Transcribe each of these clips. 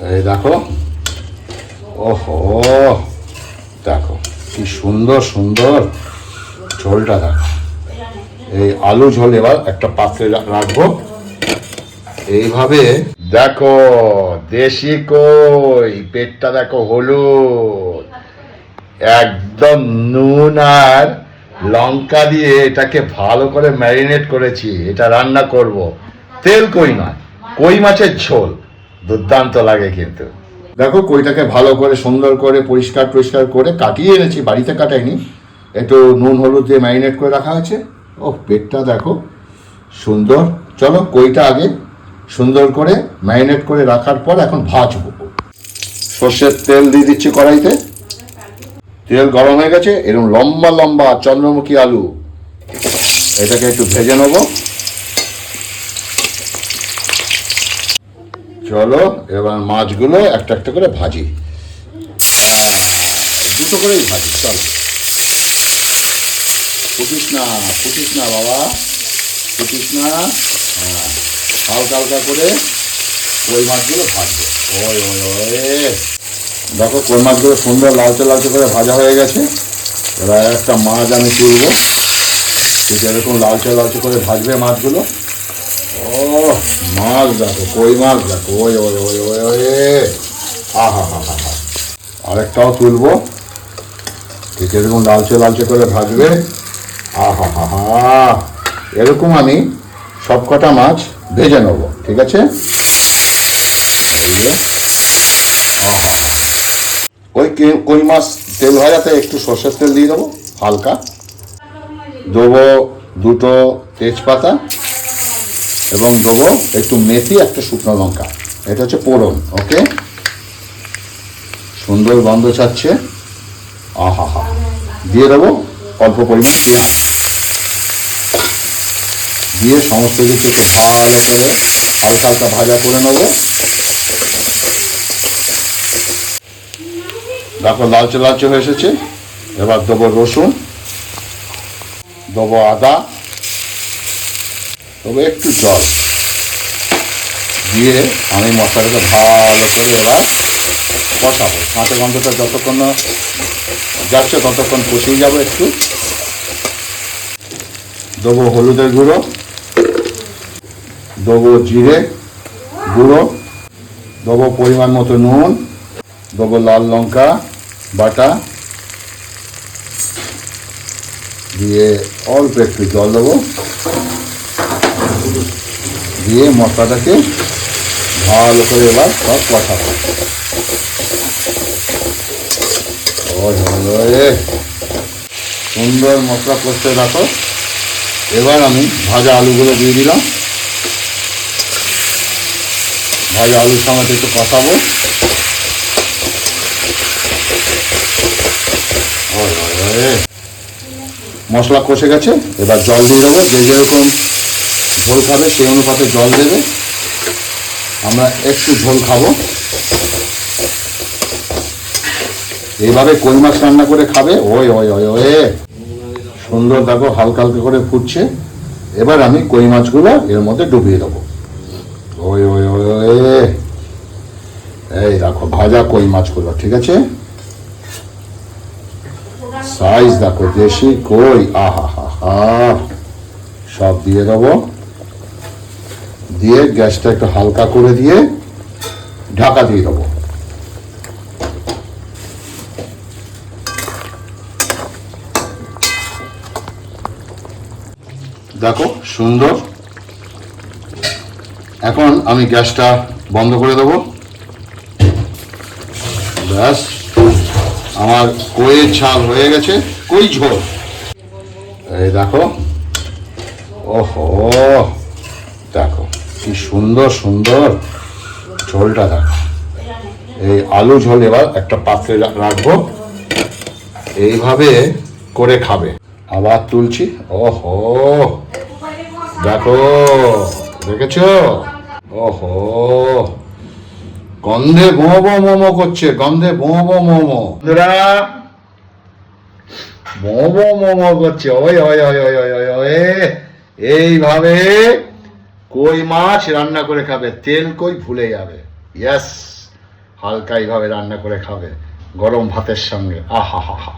এই দেখো, ওহো দেখো কি সুন্দর সুন্দর ঝোলটা দেখো। এই আলু ঝোল এবার একটা পাত্রে রাখবো। এইভাবে দেখো, দেশি কই, পেটটা দেখো হলুদ, একদম নুন আর লঙ্কা দিয়ে এটাকে ভালো করে ম্যারিনেট করেছি। এটা রান্না করব তেল কই নয়, কই মাছের ঝোল। দুর্দান্ত লাগে কিন্তু। দেখো কইটাকে ভালো করে সুন্দর করে পরিষ্কার করে কাটিয়ে এনেছি, বাড়িতে কাটাইনি, একটু নুন হলুদ দিয়ে ম্যারিনেট করে রাখা আছে। ও পেটটা দেখো সুন্দর। চলো কইটা আগে সুন্দর করে ম্যারিনেট করে রাখার পর এখন ভাজবো। সর্ষের তেল দিয়ে দিচ্ছি কড়াইতে। তেল গরম হয়ে গেছে। এরকম লম্বা লম্বা চন্দ্রমুখী আলু, এটাকে একটু ভেজে নেব। চলো এবার মাছগুলো একটা একটা করে ভাজি, দুটো করেই ভাজি। চলো, ফুটিস না বাবা, ফুটিস না। হ্যাঁ, হালকা হালকা করে কই মাছগুলো ভাজবো। ওই ওই ওই দেখো কই মাছগুলো সুন্দর লালচে লালচে করে ভাজা হয়ে গেছে। এবার একটা মাছ আমি তুলবো, ঠিক এরকম লালচে লালচে করে ভাজবে মাছগুলো। ও মাছ দেখো, কই মাছ দেখো, ওই ওই ওই ওই ওই আহা হা হা হা। আরেকটাও তুলবো, ঠিক এরকম লালচে লালচে করে ভাজবে। আহা হা হা, এরকম আমি সব কটা মাছ ভেজে নেব, ঠিক আছে। ওই কই মাছ তেল ভাজাতে একটু সর্ষের তেল দিয়ে দেবো হালকা, দেবো দুটো তেজপাতা এবং দেবো একটু মেথি, একটা শুকনো লঙ্কা। এটা হচ্ছে ফোড়ন। ওকে, সুন্দর গন্ধ ছাড়ছে। আহা হা, দিয়ে দেবো অল্প পরিমাণ পেঁয়াজ, দিয়ে সমস্ত কিছু একটু ভালো করে হালকা হালকা ভাজা করে নেব। দেখো লালচে লালচে হয়ে এসেছে। এবার দেবো রসুন, দেবো আদা, দেবো একটু জল, দিয়ে আমি মশলাটাকে ভালো করে এবার কষাবো। কাঁচা গন্ধটা যতক্ষণ না যাচ্ছে ততক্ষণ কষিয়ে যাবো একটু। দেবো হলুদের গুঁড়ো, দেবো জিরে গুঁড়ো, দেবো পরিমাণ মতো নুন, দেবো লাল লঙ্কা বাটা, দিয়ে অল্প একটু জল দেবো, দিয়ে মশলাটাকে ভালো করে এবার সব কষাবো। সুন্দর মশলা কষতে রাখো। এবার আমি ভাজা আলুগুলো দিয়ে দিলাম। ভাজা আলুর সঙ্গে একটু কষাবো। মশলা কষে গেছে, এবার জল দিয়ে দেবো। যে যেরকম ঝোল খাবে সেই অনুপাতে জল দেবে। আমরা একটু ঝোল খাবো। এইভাবে কই মাছ রান্না করে খাবে। ওই ওই ওই ওই সুন্দর দেখো হালকা হালকা করে ফুটছে। এবার আমি কই মাছগুলো এর মধ্যে ডুবিয়ে দেবো। ওই ওই ওই ওই এই দেখো ভাজা কই মাছগুলো, ঠিক আছে। সাইজ দেখো, দেশি কই, আহা হা হা। সব দিয়ে দেবো, দিয়ে গ্যাসটা একটু হালকা করে দিয়ে ঢাকা দিয়ে দেবো। দেখো সুন্দর। এখন আমি গ্যাসটা বন্ধ করে দেবো। ব্যাস, আমার কইয়ের ঝাল হয়ে গেছে, কই ঝোল। এই দেখো, ওহো দেখো কি সুন্দর সুন্দর ঝোলটা দেখো। এই আলু ঝোল এবার একটা পাত্রে রাখবো। এইভাবে করে খাবে। আবার তুলছি। ওহো দেখো, দেখেছো? ওহো গন্ধে মোমো মোমো করছে, গন্ধে মোমো মোমো মোমো মোমো করছে। ওই ওই ওই ওই ওই ওই এইভাবে কই মাছ রান্না করে খাবে, তেল কই ভুলে যাবে। ইয়েস, হালকা এইভাবে রান্না করে খাবে গরম ভাতের সঙ্গে, আহা হা হা,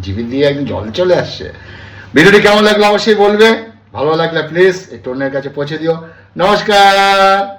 জিভে দিয়ে একদম জল চলে আসছে। ভিডিওটি কেমন লাগলো অবশ্যই বলবে, ভালো লাগলে প্লিজ একটু অন্যের কাছে পৌঁছে দিও। নমস্কার।